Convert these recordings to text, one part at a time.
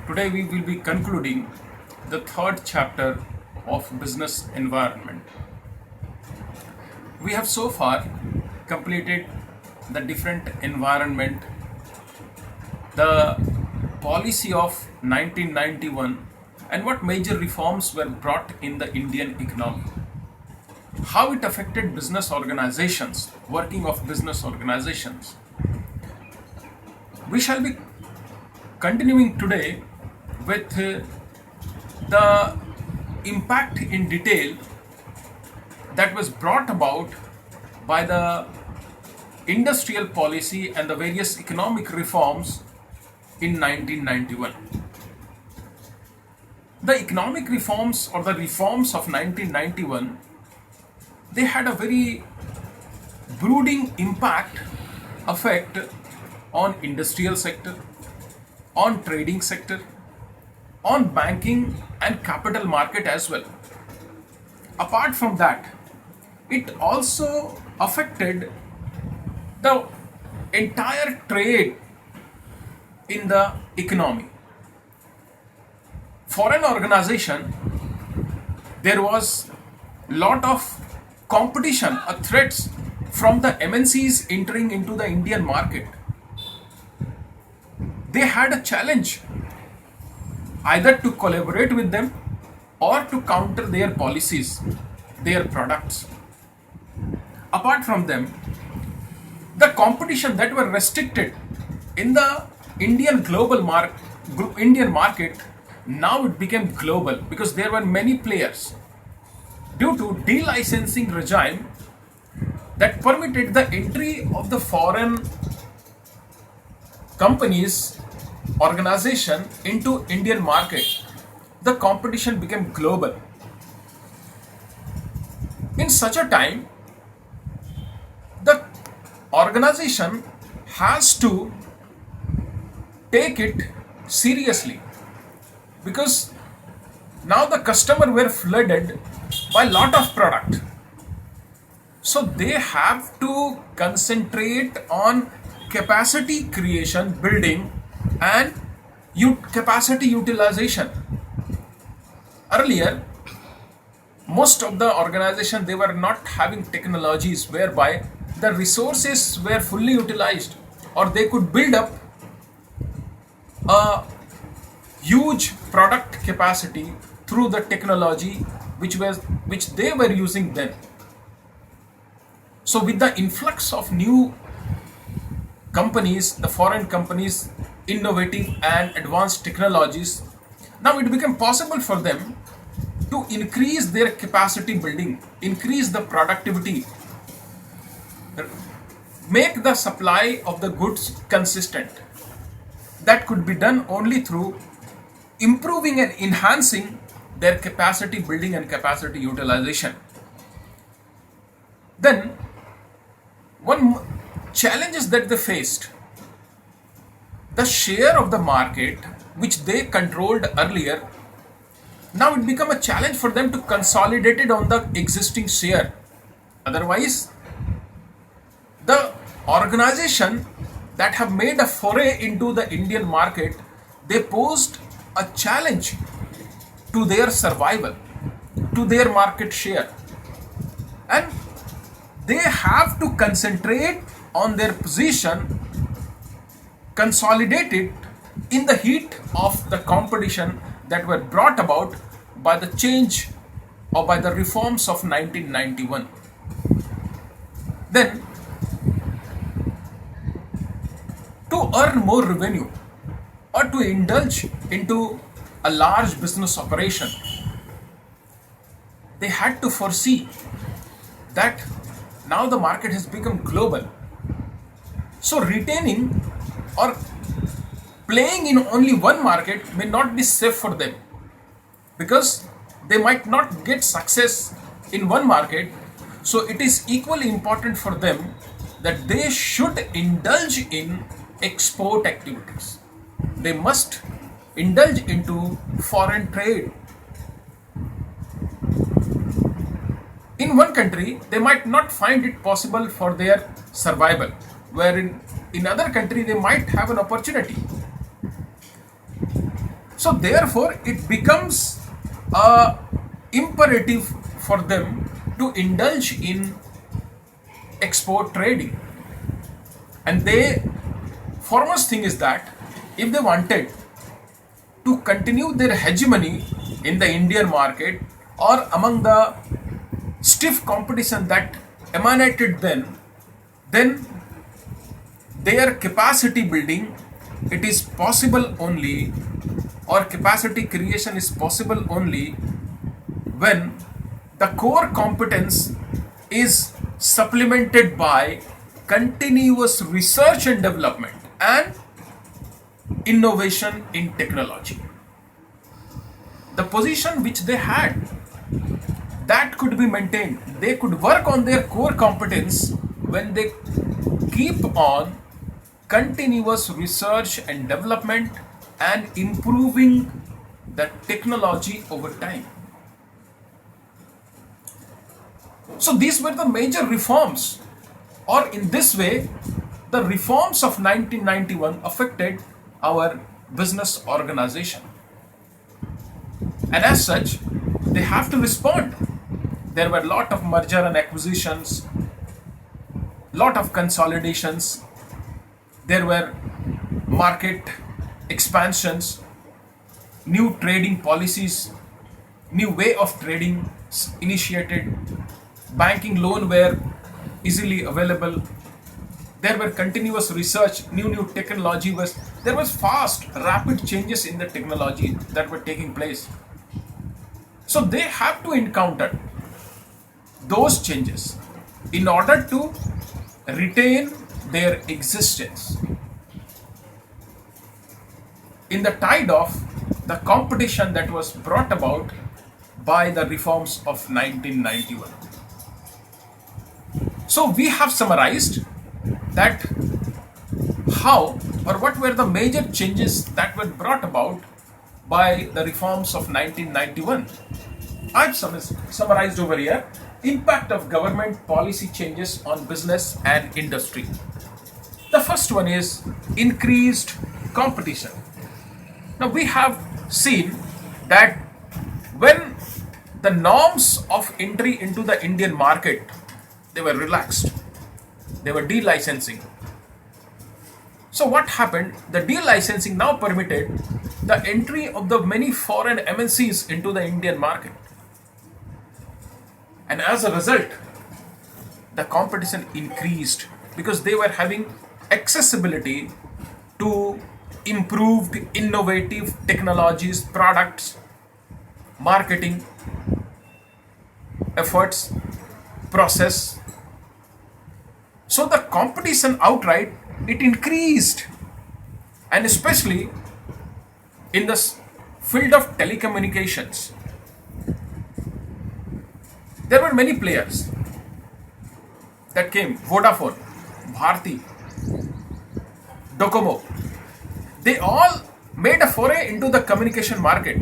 Today we will be concluding the third chapter of business environment. We have so far completed the different environment, the policy of 1991 and what major reforms were brought in the Indian economy, how it affected business organizations, working of business organizations. We shall be continuing today with the impact in detail that was brought about by the industrial policy and the various economic reforms in 1991. The economic reforms or the reforms of 1991, they had a very brooding effect on industrial sector, on trading sector, on banking and capital market as well. Apart from that, it also affected the entire trade in the economy. For an organization, there was lot of competition or threats from the MNCs entering into the Indian market. They had a challenge either to collaborate with them or to counter their policies, their products. Apart from them, the competition that were restricted in the Indian market, now it became global because there were many players due to delicensing regime that permitted the entry of the foreign companies organization into Indian market. The competition became global. In such a time, the organization has to take it seriously because now the customer were flooded by lot of product. So they have to concentrate on capacity creation, building and capacity utilization. Earlier, most of the organization, they were not having technologies whereby the resources were fully utilized or they could build up a huge product capacity through the technology which they were using then. So with the influx of new companies, the foreign companies, innovative and advanced technologies, now it became possible for them to increase their capacity building, increase the productivity, make the supply of the goods consistent. That could be done only through improving and enhancing their capacity building and capacity utilization. Then, one challenges that they faced, the share of the market which they controlled earlier, now it became a challenge for them to consolidate it on the existing share. Otherwise, the organization that have made a foray into the Indian market, they posed a challenge to their survival, to their market share, and they have to concentrate on their position, consolidate it in the heat of the competition that were brought about by the change or by the reforms of 1991. Then, to earn more revenue or to indulge into a large business operation, they had to foresee that now the market has become global. So retaining or playing in only one market may not be safe for them because they might not get success in one market. So it is equally important for them that they should indulge in export activities. They must indulge into foreign trade. In one country, they might not find it possible for their survival, wherein in other country they might have an opportunity. So therefore it becomes a imperative for them to indulge in export trading. And they foremost thing is that if they wanted to continue their hegemony in the Indian market or among the stiff competition that emanated then their capacity building, it is possible only, or capacity creation is possible only when the core competence is supplemented by continuous research and development and innovation in technology. The position which they had, that could be maintained. They could work on their core competence when they keep on continuous research and development and improving the technology over time. So these were the major reforms, or in this way, the reforms of 1991 affected our business organization. And as such, they have to respond. There were a lot of merger and acquisitions, lot of consolidations, there were market expansions, new trading policies, new way of trading initiated, banking loan were easily available, there were continuous research, new technology was, there was fast, rapid changes in the technology that were taking place. So they have to encounter those changes in order to retain their existence in the tide of the competition that was brought about by the reforms of 1991. So we have summarized that how or what were the major changes that were brought about by the reforms of 1991. I've summarized over here impact of government policy changes on business and industry. The first one is increased competition. Now we have seen that when the norms of entry into the Indian market, they were relaxed, they were delicensing. So what happened? The delicensing now permitted the entry of the many foreign MNCs into the Indian market. And as a result, the competition increased because they were having accessibility to improved, innovative technologies, products, marketing efforts, process. So the competition outright, it increased, and especially in the field of telecommunications. There were many players that came: Vodafone, Bharti, Docomo. They all made a foray into the communication market.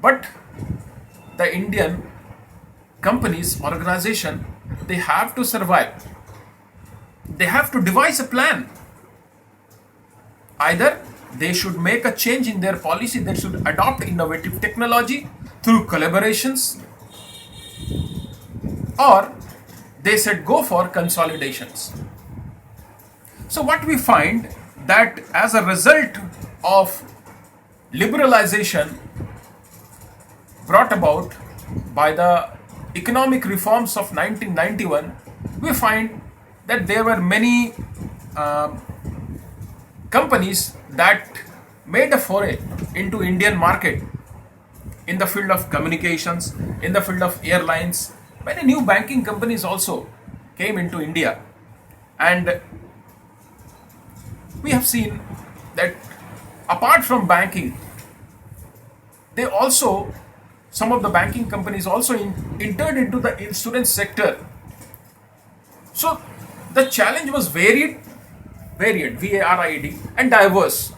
But the Indian companies, organization, they have to survive. They have to devise a plan. Either they should make a change in their policy, they should adopt innovative technology through collaborations, or they said go for consolidations. So what we find that as a result of liberalization brought about by the economic reforms of 1991, we find that there were many companies that made a foray into Indian market in the field of communications, in the field of airlines. Many new banking companies also came into India, and we have seen that apart from banking, they also, some of the banking companies also entered into the insurance sector. So the challenge was varied, VARIED, and diverse.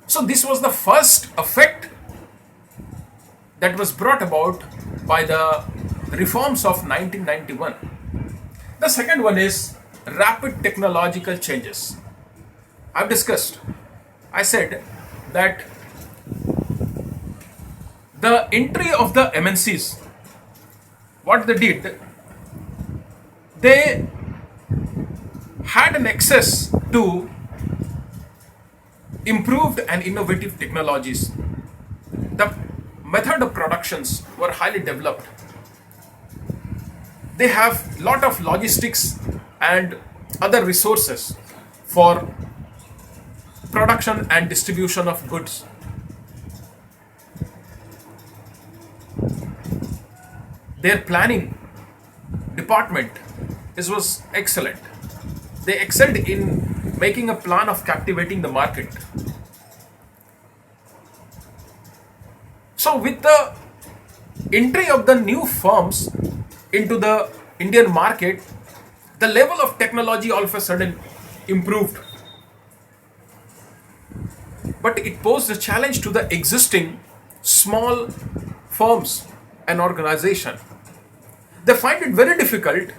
So this was the first effect that was brought about by the reforms of 1991. The second one is rapid technological changes. I've discussed, I said that the entry of the MNCs, what they did, they had an access to improved and innovative technologies. The method of productions were highly developed. They have lot of logistics and other resources for production and distribution of goods. Their planning department was excellent. They excelled in making a plan of captivating the market. So with the entry of the new firms into the Indian market, the level of technology all of a sudden improved. But it posed a challenge to the existing small firms and organization. They find it very difficult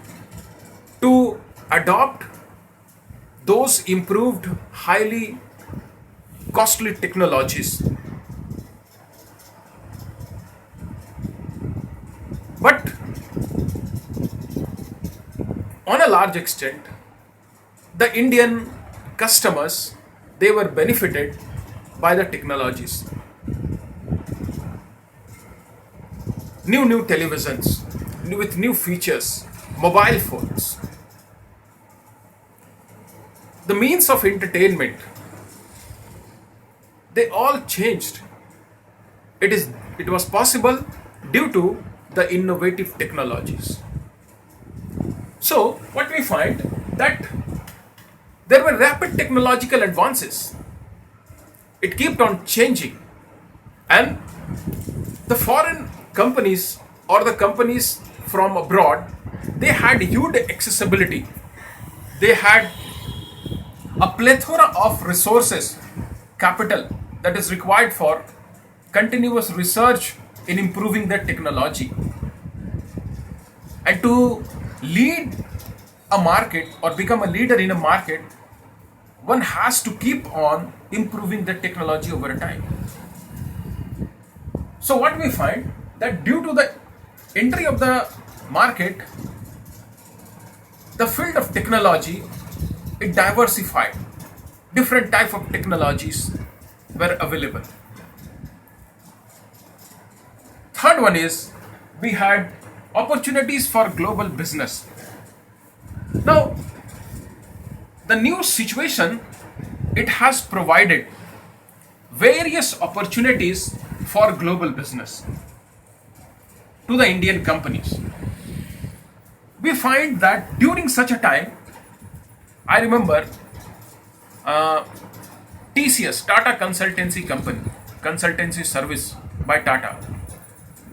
to adopt those improved, highly costly technologies. But on a large extent, the Indian customers, they were benefited by the technologies. New televisions with new features, mobile phones, the means of entertainment, they all changed. It was possible due to the innovative technologies. So what we find that there were rapid technological advances. It kept on changing, and the foreign companies or the companies from abroad, they had huge accessibility. They had a plethora of resources, capital that is required for continuous research in improving the technology. And to lead a market or become a leader in a market, one has to keep on improving the technology over time. So what we find that due to the entry of the market, the field of technology, it diversified. Different type of technologies were available. Third one is we had opportunities for global business. Now, the new situation, it has provided various opportunities for global business to the Indian companies. We find that during such a time, I remember TCS, Tata Consultancy Company, consultancy service by Tata.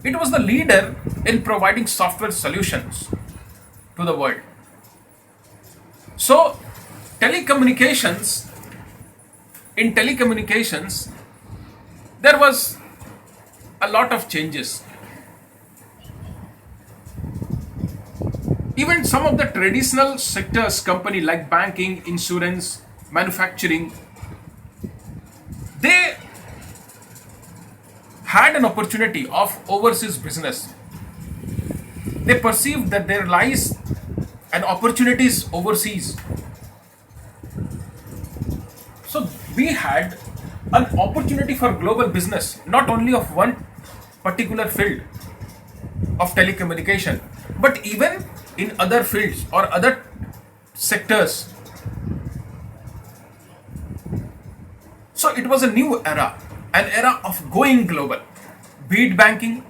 It was the leader in providing software solutions to the world. So, in telecommunications, there was a lot of changes. Even some of the traditional sectors, company like banking, insurance, manufacturing, they had an opportunity of overseas business. They perceived that there lies an opportunities overseas. So we had an opportunity for global business, not only of one particular field of telecommunication, but even in other fields or other sectors. So it was a new era, an era of going global, be it banking,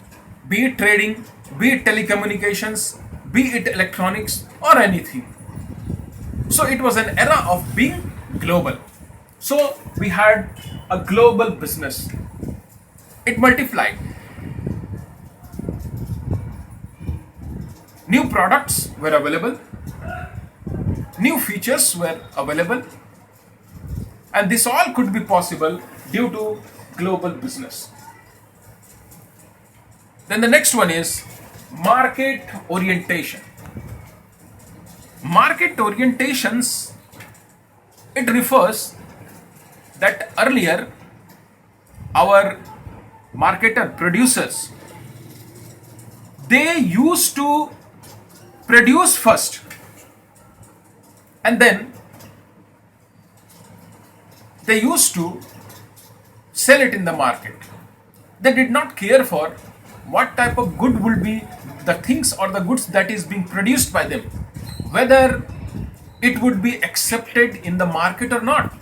be it trading, be it telecommunications, be it electronics or anything. So it was an era of being global. So we had a global business. It multiplied. New products were available, new features were available, and this all could be possible due to global business. Then the next one is market orientation. Market orientations, it refers that earlier our marketer producers, they used to produce first and then they used to sell it in the market. They did not care for what type of good will be the things or the goods that is being produced by them, whether it would be accepted in the market or not.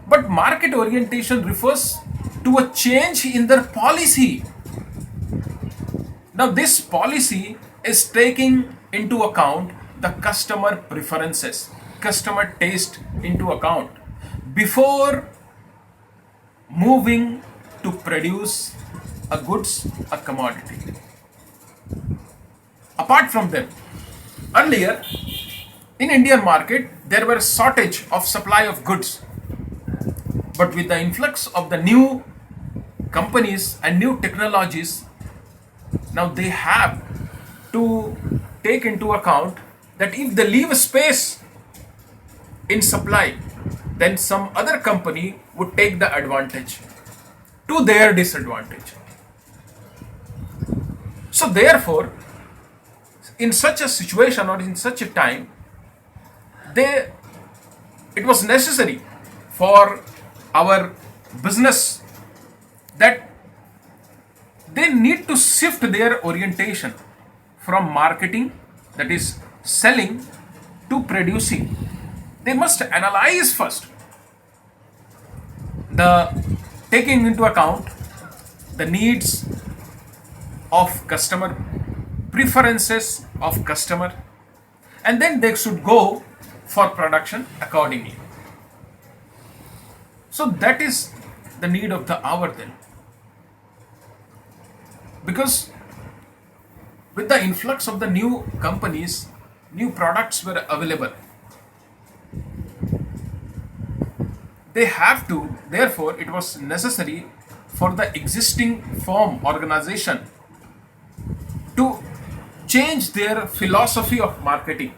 But market orientation refers to a change in their policy. Now, this policy is taking into account the customer preferences, customer taste into account before moving to produce a goods, a commodity. Apart from them, earlier in Indian market there were shortage of supply of goods, but with the influx of the new companies and new technologies, now they have to take into account that if they leave a space in supply, then some other company would take the advantage to their disadvantage. So therefore, in such a situation or in such a time, it was necessary for our business that they need to shift their orientation from marketing, that is selling, to producing. They must analyze first the taking into account the needs of customer, preferences of customer, and then they should go for production accordingly. So that is the need of the hour then, because with the influx of the new companies, new products were available. They have to, therefore it was necessary for the existing firm, organization, to change their philosophy of marketing,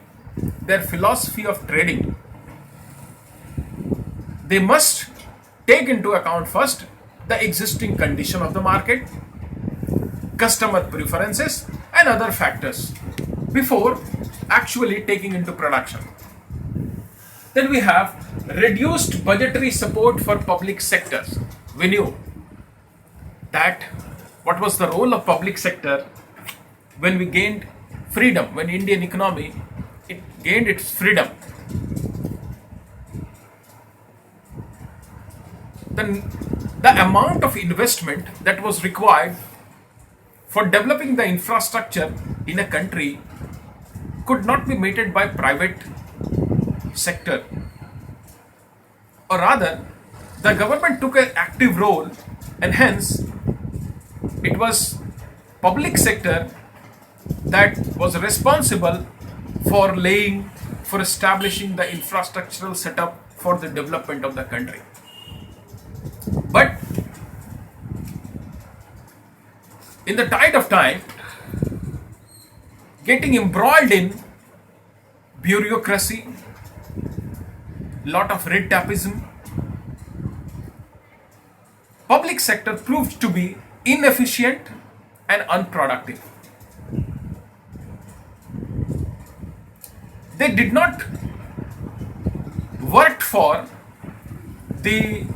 their philosophy of trading. They must take into account first the existing condition of the market, customer preferences, and other factors before actually taking into production. Then we have reduced budgetary support for public sectors. We knew that what was the role of public sector when we gained freedom, when Indian economy it gained its freedom. Then the amount of investment that was required for developing the infrastructure in a country could not be meted by private sector, or rather the government took an active role, and hence it was public sector that was responsible for establishing the infrastructural setup for the development of the country. But in the tide of time, getting embroiled in bureaucracy, lot of red tapeism, public sector proved to be inefficient and unproductive. They did not work for the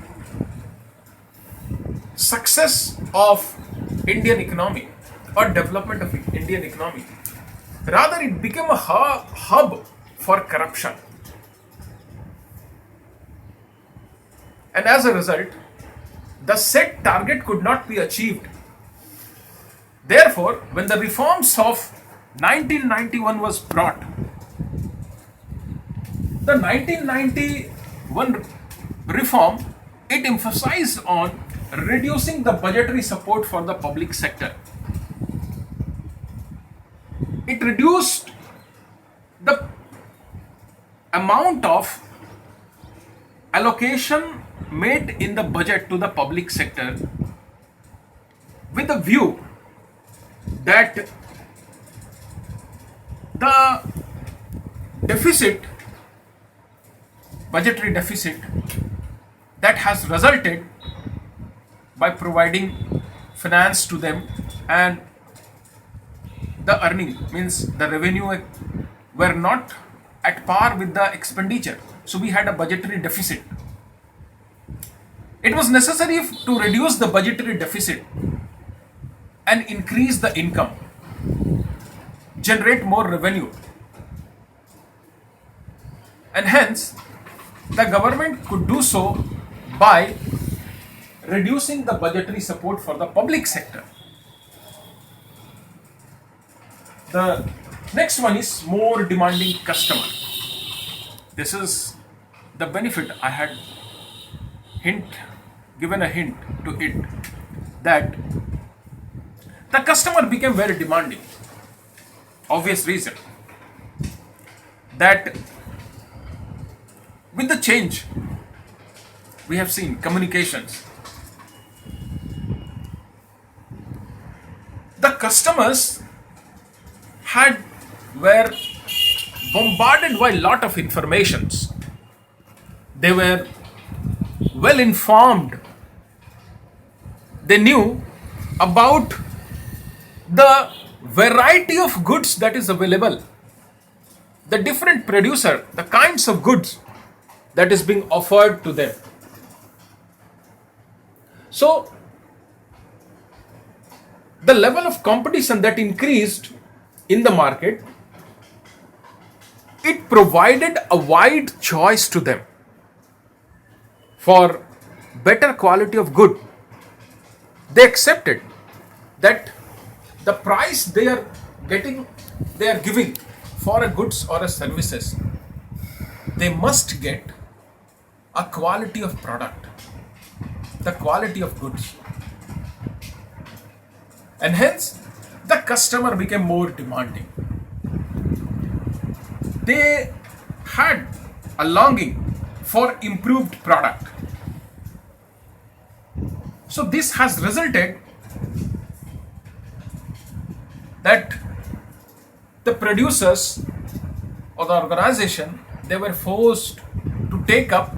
success of Indian economy or development of Indian economy. Rather, it became a hub for corruption. And as a result, the set target could not be achieved. Therefore, when the reforms of 1991 was brought, the 1991 reform, it emphasized on reducing the budgetary support for the public sector. It reduced the amount of allocation made in the budget to the public sector with the view that the deficit, budgetary deficit, that has resulted by providing finance to them, and the earning means the revenue were not at par with the expenditure. So we had a budgetary deficit. It was necessary to reduce the budgetary deficit and increase the income, generate more revenue. And hence, the government could do so by reducing the budgetary support for the public sector. The next one is more demanding customer. This is the benefit. I had given a hint to it, that the customer became very demanding. Obvious reason that with the change we have seen communications, the customers were bombarded by a lot of informations. They were well informed. They knew about the variety of goods that is available, the different producer, the kinds of goods that is being offered to them. So the level of competition that increased in the market, it provided a wide choice to them for better quality of good. They accepted that the price they are giving for a goods or a services, they must get a quality of product, the quality of goods. And hence, the customer became more demanding. They had a longing for improved product. So this has resulted that the producers or the organization, they were forced to take up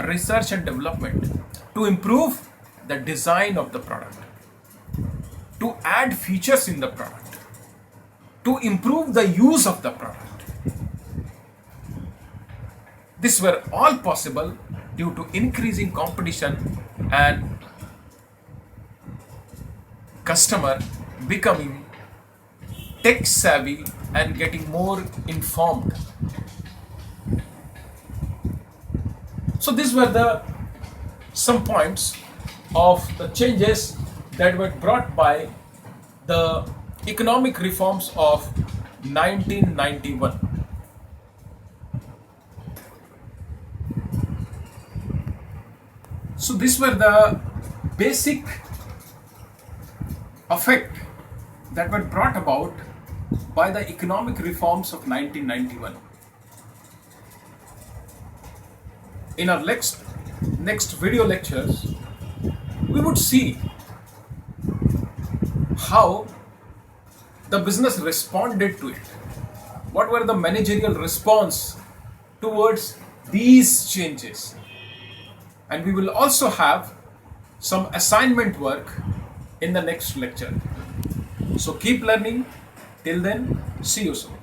research and development to improve the design of the product, to add features in the product, to improve the use of the product. These were all possible due to increasing competition and customer becoming tech savvy and getting more informed. So these were some points of the changes that were brought by the economic reforms of 1991. So these were the basic effect that were brought about by the economic reforms of 1991. In our next video lectures, we would see how the business responded to it. What were the managerial response towards these changes? And we will also have some assignment work in the next lecture. So keep learning. Till then, see you soon.